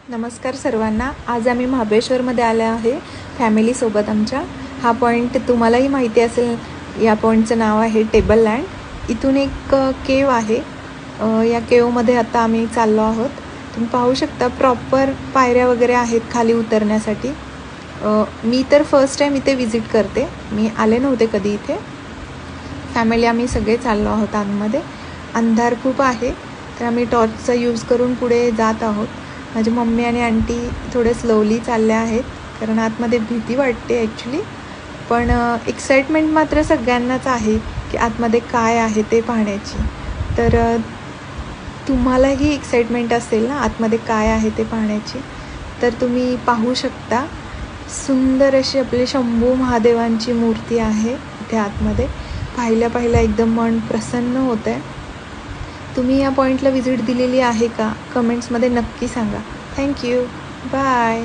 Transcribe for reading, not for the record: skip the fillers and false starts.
नमस्कार सर्वांना. आज आम्ही महाबळेश्वरमध्ये आले आहे फॅमिलीसोबत आमच्या. हा पॉईंट तुम्हालाही माहिती असेल. या पॉईंटचं नाव आहे टेबल लँड. इथून एक केव आहे. या केवमध्ये आता आम्ही चाललो आहोत. तुम्ही पाहू शकता प्रॉपर पायऱ्या वगैरे आहेत खाली उतरण्यासाठी. मी तर फर्स्ट टाईम इथे विजिट करते. मी आले नव्हते कधी इथे. फॅमिली आम्ही सगळे चाललो आहोत आतमध्ये. अंधार खूप आहे तर आम्ही टॉर्चचा यूज करून पुढे जात आहोत. माझी मम्मी आणि आंटी थोडे स्लोली चालल्या आहेत कारण आतमध्ये भीती वाटते ॲक्च्युली. पण एक्साइटमेंट मात्र सगळ्यांनाच आहे की आतमध्ये काय आहे ते पाहण्याची. तर तुम्हालाही एक्साइटमेंट असेल ना आतमध्ये काय आहे ते पाहण्याची. तर तुम्ही पाहू शकता सुंदर अशी आपली शंभू महादेवांची मूर्ती आहे इथे आतमध्ये. पाहिल्या एकदम मन प्रसन्न होतं आहे. तुम्ही या पॉईंटला व्हिजिट दिलेली आहे का? कमेंट्समध्ये नक्की सांगा. थँक्यू. बाय.